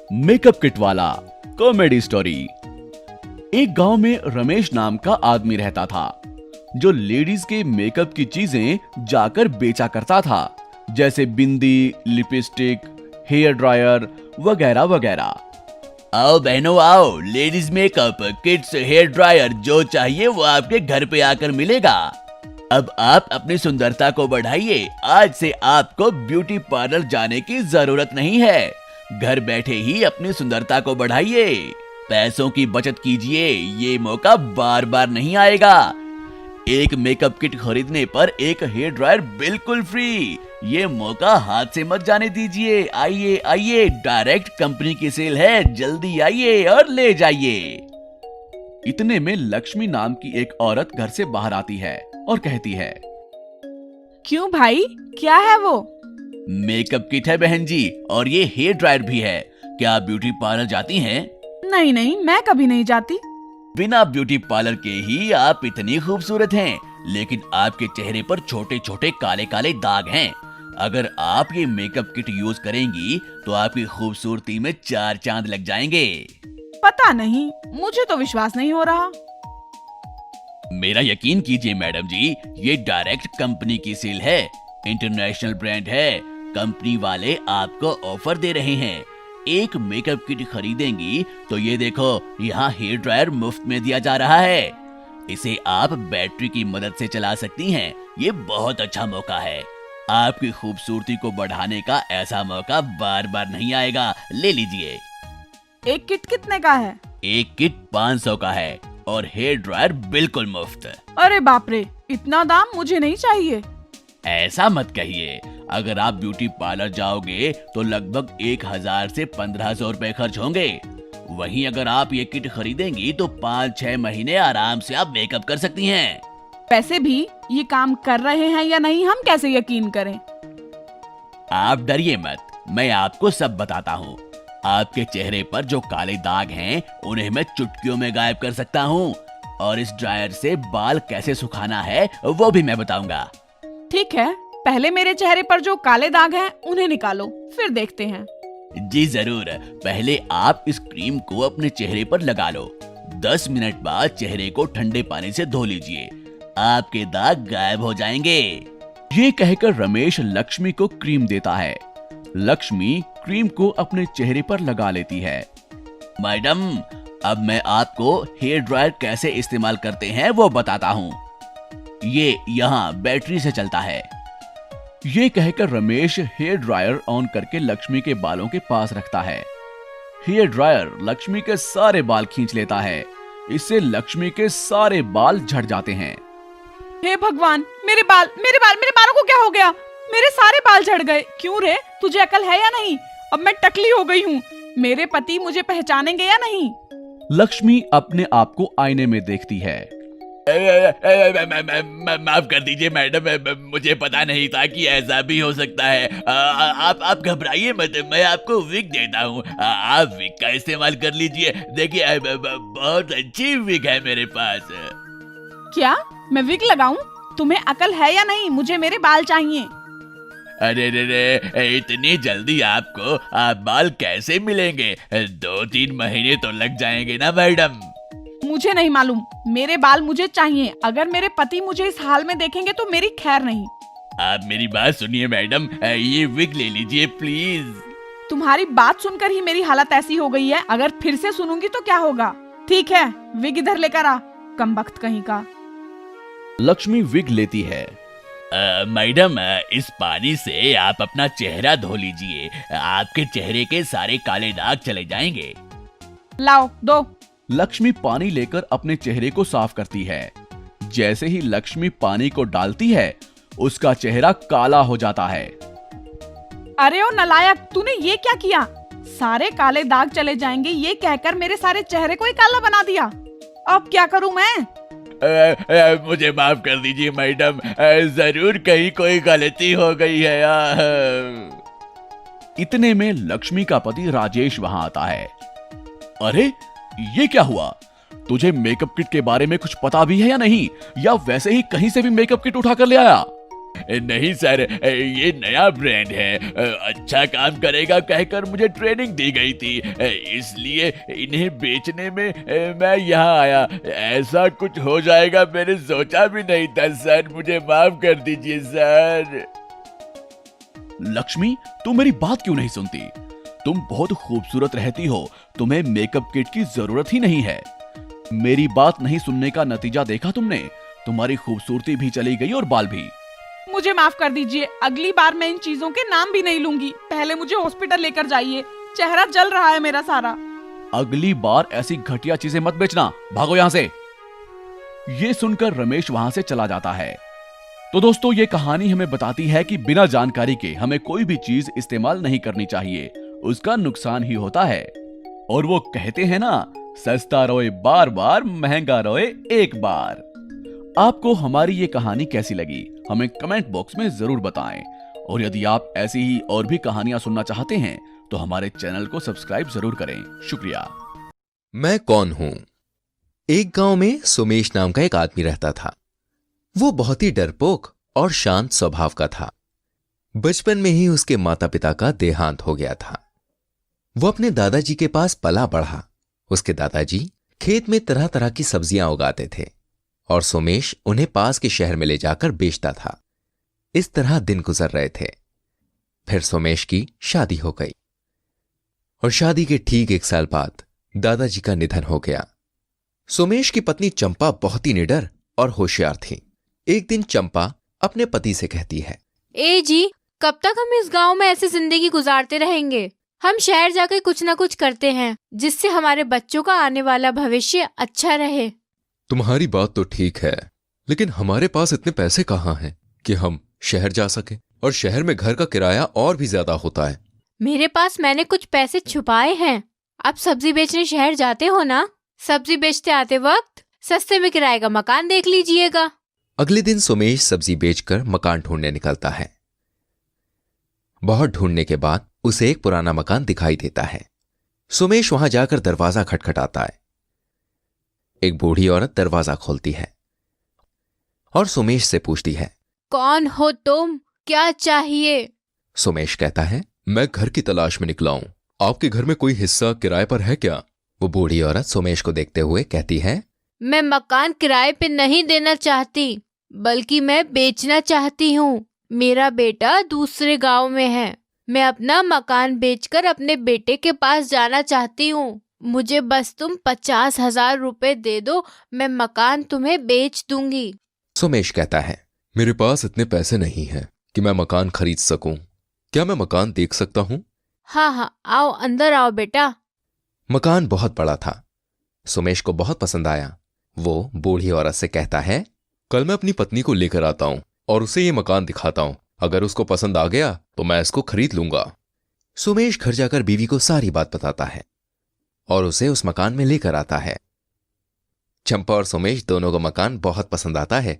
Makeup kit वाला comedy story. एक गांव में रमेश नाम का आदमी रहता था जो लेडीज के मेकअप की चीजें जाकर बेचा करता था, जैसे बिंदी, लिपस्टिक, हेयर ड्रायर वगैरह वगैरह। आओ बहनों आओ, ladies makeup kits, hair dryer जो चाहिए वो आपके घर पे आकर मिलेगा। अब आप अपनी सुंदरता को बढ़ाइए। आज से आपको ब्यूटी पार्लर जाने की जरूरत नहीं है। घर बैठे ही अपनी सुंदरता को बढ़ाइए। पैसों की बचत कीजिए, ये मौका बार बार नहीं आएगा। एक मेकअप किट खरीदने पर एक हेयर ड्रायर बिल्कुल फ्री। ये मौका हाथ से मत जाने दीजिए। आइए आइए, डायरेक्ट कंपनी की सेल है, जल्दी आइए और ले जाइए। इतने में लक्ष्मी नाम की एक औरत घर से बाहर आती है और कहती है, क्यों भाई, क्या है वो? मेकअप किट है बहन जी, और ये हेयर ड्रायर भी है। क्या आप ब्यूटी पार्लर जाती हैं? नहीं नहीं, मैं कभी नहीं जाती। बिना ब्यूटी पार्लर के ही आप इतनी खूबसूरत हैं, लेकिन आपके चेहरे पर छोटे छोटे काले काले दाग हैं। अगर आप ये मेकअप किट यूज करेंगी तो आपकी खूबसूरती में 4 चांद लग जाएंगे। पता नहीं, मुझे तो विश्वास नहीं हो रहा। मेरा यकीन कीजिए मैडम जी, ये डायरेक्ट कंपनी की सेल है, इंटरनेशनल ब्रांड है। कंपनी वाले आपको ऑफर दे रहे हैं। एक मेकअप किट खरीदेंगी तो ये देखो, यहाँ हेयर ड्रायर मुफ्त में दिया जा रहा है। इसे आप बैटरी की मदद से चला सकती हैं। ये बहुत अच्छा मौका है। आपकी खूबसूरती को बढ़ाने का ऐसा मौका बार बार नहीं आएगा। ले लीजिए। एक किट कितने का है? एक किट 500 का है और हेयर ड्रायर बिल्कुल मुफ्त। अरे बाप रे, इतना दाम मुझे नहीं चाहिए। ऐसा मत कहिए। अगर आप ब्यूटी पार्लर जाओगे तो लगभग 1000 से 1500 रुपए खर्च होंगे। वहीं अगर आप ये किट खरीदेंगी तो 5-6 महीने आराम से आप मेकअप कर सकती हैं। वैसे भी ये काम कर रहे हैं या नहीं, हम कैसे यकीन करें? आप डरिए मत, मैं आपको सब बताता हूँ। आपके चेहरे पर जो काले दाग हैं उन्हें मैं चुटकियों में गायब कर सकता हूँ, और इस ड्रायर से बाल कैसे सुखाना है वो भी मैं बताऊंगा। ठीक है, पहले मेरे चेहरे पर जो काले दाग हैं उन्हें निकालो, फिर देखते हैं। जी जरूर। पहले आप इस क्रीम को अपने चेहरे पर लगा लो। 10 मिनट बाद चेहरे को ठंडे पानी से धो लीजिए। आपके दाग गायब हो जाएंगे। ये कहकर रमेश लक्ष्मी को क्रीम देता है। लक्ष्मी क्रीम को अपने चेहरे पर लगा लेती है। मैडम, अब मैं आपको हेयर ड्रायर कैसे इस्तेमाल करते हैं वो बताता हूँ। ये यहाँ बैटरी से चलता है। ये कहकर रमेश हेयर ड्रायर ऑन करके लक्ष्मी के बालों के पास रखता है। हेयर ड्रायर लक्ष्मी के सारे बाल खींच लेता है। इससे लक्ष्मी के सारे बाल झड़ जाते हैं। हे भगवान, मेरे बालों को क्या हो गया? मेरे सारे बाल झड़ गए। क्यों रे, तुझे अकल है या नहीं? अब मैं टकली हो गई हूँ। मेरे पति मुझे पहचानेंगे या नहीं? लक्ष्मी अपने आप को आईने में देखती है। माफ कर दीजिए मैडम, मुझे पता नहीं था कि ऐसा भी हो सकता है। आप घबराइए मत, मैं आपको विग देता हूँ। आप विग का इस्तेमाल कर लीजिए। देखिए, बहुत अच्छी विग है मेरे पास। क्या मैं विग लगाऊं? तुम्हें अकल है या नहीं? मुझे मेरे बाल चाहिए। अरे रे, इतनी जल्दी आपको बाल कैसे मिलेंगे? 2-3 महीने तो लग जाएंगे ना मैडम। मुझे नहीं मालूम, मेरे बाल मुझे चाहिए। अगर मेरे पति मुझे इस हाल में देखेंगे तो मेरी खैर नहीं। आप मेरी बात सुनिए मैडम, ये विग ले लीजिए प्लीज। तुम्हारी बात सुनकर ही मेरी हालत ऐसी हो गई है, अगर फिर से सुनूंगी तो क्या होगा? ठीक है, विग इधर लेकर आ, कमबख्त कहीं का। लक्ष्मी विग लेती है। मैडम, इस पानी से आप अपना चेहरा धो लीजिए। आपके चेहरे के सारे काले दाग चले जाएंगे। लाओ दो। लक्ष्मी पानी लेकर अपने चेहरे को साफ करती है। जैसे ही लक्ष्मी पानी को डालती है, उसका चेहरा काला हो जाता है। अरे ओ नालायक, तूने ये क्या किया? सारे काले दाग चले जाएंगे ये कहकर मेरे सारे चेहरे को ही काला बना दिया। अब क्या करूं मैं? मुझे माफ कर दीजिए मैडम, जरूर कहीं कोई गलती हो गई है। इतने में लक्ष्मी का पति राजेश वहां आता है। अरे, ये क्या हुआ? तुझे मेकअप किट के बारे में कुछ पता भी है या नहीं, या वैसे ही कहीं से भी मेकअप किट उठा कर ले आया? नहीं सर, ये नया ब्रांड है, अच्छा काम करेगा कहकर मुझे ट्रेनिंग दी गई थी, इसलिए इन्हें बेचने में मैं यहाँ आया। ऐसा कुछ हो जाएगा मैंने सोचा भी नहीं था सर, मुझे माफ कर दीजिए सर। लक्ष्मी, तुम मेरी बात क्यों नहीं सुनती? तुम बहुत खूबसूरत रहती हो, तुम्हें मेकअप किट की जरूरत ही नहीं है। मेरी बात नहीं सुनने का नतीजा देखा तुमने, तुम्हारी खूबसूरती भी चली गई और बाल भी। मुझे माफ कर दीजिए, अगली बार मैं इन चीजों के नाम भी नहीं लूंगी। पहले मुझे हॉस्पिटल लेकर जाइए, चेहरा जल रहा है मेरा सारा। अगली बार ऐसी घटिया चीजें मत बेचना, भागो यहाँ से। ये सुनकर रमेश वहां से चला जाता है। तो दोस्तों, ये कहानी हमें बताती है कि बिना जानकारी के हमें कोई भी चीज इस्तेमाल नहीं करनी चाहिए, उसका नुकसान ही होता है। और वो कहते हैं ना, सस्ता रोए बार बार, महंगा रोए एक बार। आपको हमारी ये कहानी कैसी लगी हमें कमेंट बॉक्स में जरूर बताएं। और यदि आप ऐसी ही और भी कहानियां सुनना चाहते हैं तो हमारे चैनल को सब्सक्राइब जरूर करें। शुक्रिया। मैं कौन हूं? एक गांव में सोमेश नाम का एक आदमी रहता था। वो बहुत ही डरपोक और शांत स्वभाव का था। बचपन में ही उसके माता पिता का देहांत हो गया था। वो अपने दादाजी के पास पला बढ़ा। उसके दादाजी खेत में तरह तरह की सब्जियां उगाते थे और सोमेश उन्हें पास के शहर में ले जाकर बेचता था। इस तरह दिन गुजर रहे थे। फिर सोमेश की शादी हो गई और शादी के ठीक 1 साल बाद दादाजी का निधन हो गया। सोमेश की पत्नी चंपा बहुत ही निडर और होशियार थी। एक दिन चंपा अपने पति से कहती है, ए जी, कब तक हम इस गांव में ऐसे जिंदगी गुजारते रहेंगे? हम शहर जाकर कुछ ना कुछ करते हैं जिससे हमारे बच्चों का आने वाला भविष्य अच्छा रहे। तुम्हारी बात तो ठीक है, लेकिन हमारे पास इतने पैसे कहाँ हैं कि हम शहर जा सके, और शहर में घर का किराया और भी ज्यादा होता है। मेरे पास मैंने कुछ पैसे छुपाए हैं। आप सब्जी बेचने शहर जाते हो ना? सब्जी बेचते आते वक्त सस्ते में किराए का मकान देख लीजिएगा। अगले दिन सोमेश सब्जी बेचकर मकान ढूंढने निकलता है। बहुत ढूंढने के बाद उसे एक पुराना मकान दिखाई देता है। सोमेश वहां जाकर दरवाजा खटखटाता है। एक बूढ़ी औरत दरवाजा खोलती है और सोमेश से पूछती है, कौन हो तुम? क्या चाहिए? सोमेश कहता है, मैं घर की तलाश में निकला हूं। आपके घर में कोई हिस्सा किराए पर है क्या? वो बूढ़ी औरत सोमेश को देखते हुए कहती है, मैं मकान किराए पे नहीं देना चाहती, बल्कि मैं बेचना चाहती हूँ। मेरा बेटा दूसरे गांव में है। मैं अपना मकान बेचकर अपने बेटे के पास जाना चाहती हूँ। मुझे बस तुम 50,000 रुपए दे दो, मैं मकान तुम्हें बेच दूंगी। सोमेश कहता है, मेरे पास इतने पैसे नहीं हैं कि मैं मकान खरीद सकूं। क्या मैं मकान देख सकता हूं? हाँ, आओ, अंदर आओ बेटा। मकान बहुत बड़ा था। सोमेश को बहुत पसंद आया। वो बूढ़ी औरत से कहता है, कल मैं अपनी पत्नी को लेकर आता हूं और उसे ये मकान दिखाता हूं। अगर उसको पसंद आ गया तो मैं इसको खरीद लूंगा। सोमेश घर जाकर बीवी को सारी बात बताता है और उसे उस मकान में लेकर आता है। चंपा और सोमेश दोनों को मकान बहुत पसंद आता है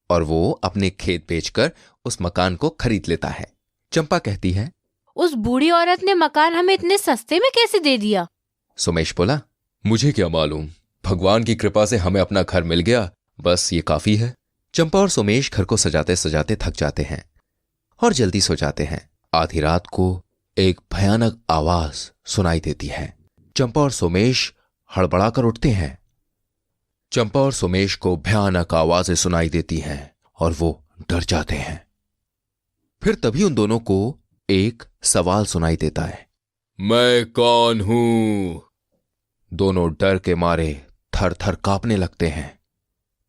और वो अपने खेत बेचकर उस मकान को खरीद लेता है। चंपा कहती है, उस बूढ़ी औरत ने मकान हमें इतने सस्ते में कैसे दे दिया? सोमेश बोला, मुझे क्या मालूम, भगवान की कृपा से हमें अपना घर मिल गया, बस ये काफी है। चंपा और सोमेश घर को सजाते सजाते थक जाते हैं और जल्दी सो जाते हैं। आधी रात को एक भयानक आवाज सुनाई देती है। चंपा और सोमेश हड़बड़ाकर उठते हैं। चंपा और सोमेश को भयानक आवाजें सुनाई देती हैं और वो डर जाते हैं। फिर तभी उन दोनों को एक सवाल सुनाई देता है, मैं कौन हूं? दोनों डर के मारे थर थर कांपने लगते हैं।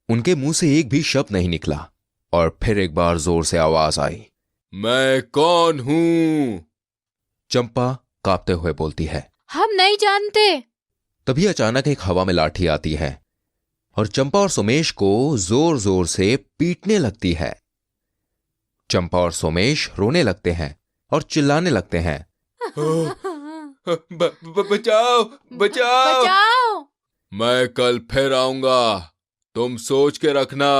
उनके मुंह से एक भी शब्द नहीं निकला और फिर एक बार जोर से आवाज आई, मैं कौन हूं? चंपा कांपते हुए बोलती है, हम नहीं जानते। तभी अचानक एक हवा में लाठी आती है और चंपा और सोमेश को जोर जोर से पीटने लगती है। चंपा और सोमेश रोने लगते हैं और चिल्लाने लगते हैं, बचाओ बचाओ, बचाओ। मैं कल फिर आऊंगा, तुम सोच के रखना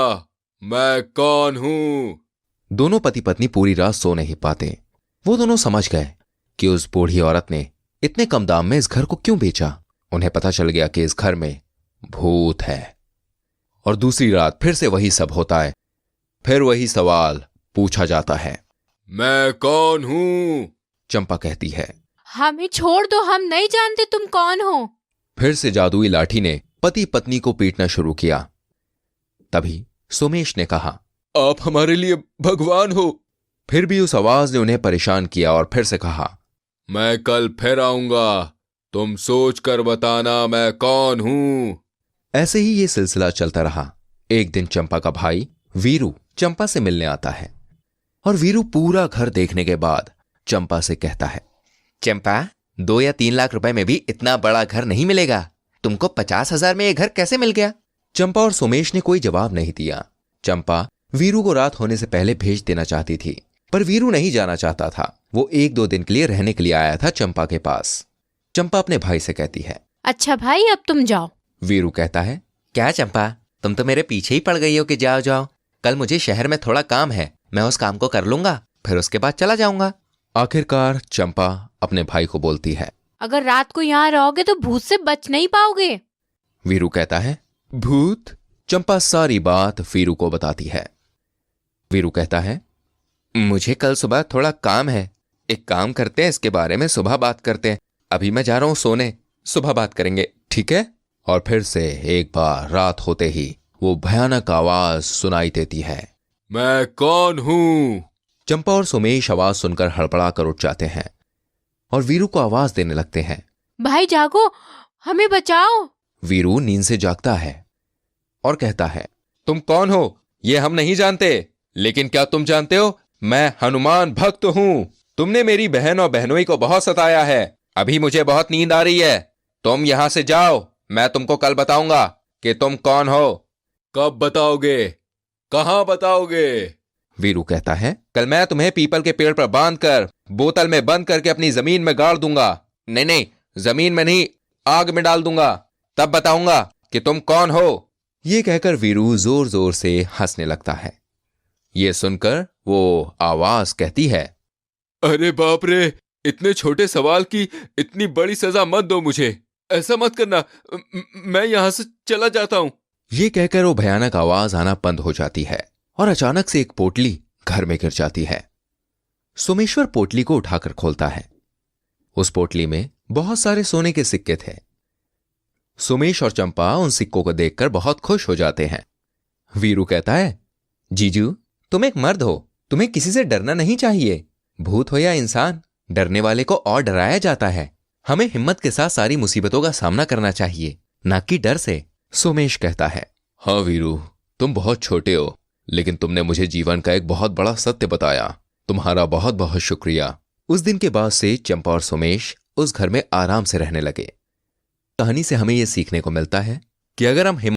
मैं कौन हूं। दोनों पति पत्नी पूरी रात सो नहीं पाते। वो दोनों समझ गए कि उस बूढ़ी औरत ने इतने कम दाम में इस घर को क्यों बेचा। उन्हें पता चल गया कि इस घर में भूत है। और दूसरी रात फिर से वही सब होता है। फिर वही सवाल, पूछा जाता है। मैं कौन हूं? चंपा कहती है। हमें छोड़ दो, हम नहीं जानते तुम कौन हो। फिर से जादुई लाठी ने पति पत्नी को पीटना शुरू किया। तभी सोमेश ने कहा, आप हमारे लिए भगवान हो। फिर भी उस आवाज ने उन्हें परेशान किया और फिर से कहा, मैं कल फिर आऊंगा, तुम सोच कर बताना मैं कौन हूं। ऐसे ही ये सिलसिला चलता रहा। एक दिन चंपा का भाई वीरू चंपा से मिलने आता है और वीरू पूरा घर देखने के बाद चंपा से कहता है, चंपा 2 या 3 लाख रुपए में भी इतना बड़ा घर नहीं मिलेगा, तुमको 50,000 में ये घर कैसे मिल गया? चंपा और सोमेश ने कोई जवाब नहीं दिया। चंपा वीरू को रात होने से पहले भेज देना चाहती थी, पर वीरू नहीं जाना चाहता था। वो 1-2 दिन के लिए रहने के लिए आया था चंपा के पास। चंपा अपने भाई से कहती है, अच्छा भाई अब तुम जाओ। वीरू कहता है, क्या चंपा, तुम तो मेरे पीछे ही पड़ गई हो कि जाओ जाओ। कल मुझे शहर में थोड़ा काम है, मैं उस काम को कर लूंगा, फिर उसके बाद चला जाऊंगा। आखिरकार चंपा अपने भाई को बोलती है, अगर रात को यहाँ रहोगे तो भूत से बच नहीं पाओगे। वीरू कहता है, भूत? चंपा सारी बात वीरू को बताती है। वीरू कहता है, मुझे कल सुबह थोड़ा काम है, एक काम करते हैं, इसके बारे में सुबह बात करते हैं। अभी मैं जा रहा हूं सोने, सुबह बात करेंगे, ठीक है? और फिर से एक बार रात होते ही वो भयानक आवाज सुनाई देती है, मैं कौन हूं? चंपा और सोमेश आवाज सुनकर हड़बड़ा कर उठ जाते हैं और वीरू को आवाज देने लगते हैं, भाई जागो, हमें बचाओ। वीरू नींद से जागता है और कहता है, तुम कौन हो ये हम नहीं जानते, लेकिन क्या तुम जानते हो मैं हनुमान भक्त हूं। तुमने मेरी बहन और बहनोई को बहुत सताया है, अभी मुझे बहुत नींद आ रही है, तुम यहां से जाओ, मैं तुमको कल बताऊंगा कि तुम कौन हो। कब बताओगे, कहां बताओगे? वीरू कहता है, कल मैं तुम्हें पीपल के पेड़ पर बांधकर बोतल में बंद करके अपनी जमीन में गाड़ दूंगा। नहीं नहीं, जमीन में नहीं, आग में डाल दूंगा, तब बताऊंगा कि तुम कौन हो। ये कहकर वीरू जोर जोर से हंसने लगता है। ये सुनकर वो आवाज कहती है, अरे बाप रे, इतने छोटे सवाल की इतनी बड़ी सजा मत दो मुझे, ऐसा मत करना, मैं यहां से चला जाता हूं। ये कहकर वो भयानक आवाज आना बंद हो जाती है और अचानक से एक पोटली घर में गिर जाती है। सोमेश्वर पोटली को उठाकर खोलता है। उस पोटली में बहुत सारे सोने के सिक्के थे। सोमेश और चंपा उन सिक्कों को देखकर बहुत खुश हो जाते हैं। वीरू कहता है, जीजू तुम एक मर्द हो, तुम्हें किसी से डरना नहीं चाहिए, भूत हो या इंसान, डरने वाले को और डराया जाता है। हमें हिम्मत के साथ सारी मुसीबतों का सामना करना चाहिए, ना कि डर से। सोमेश कहता है, हाँ वीरू, तुम बहुत छोटे हो, लेकिन तुमने मुझे जीवन का एक बहुत बड़ा सत्य बताया, तुम्हारा बहुत बहुत शुक्रिया। उस दिन के बाद से चंपा और सोमेश उस घर में आराम से रहने लगे। कहानी से हमें यह सीखने को मिलता है कि अगर हम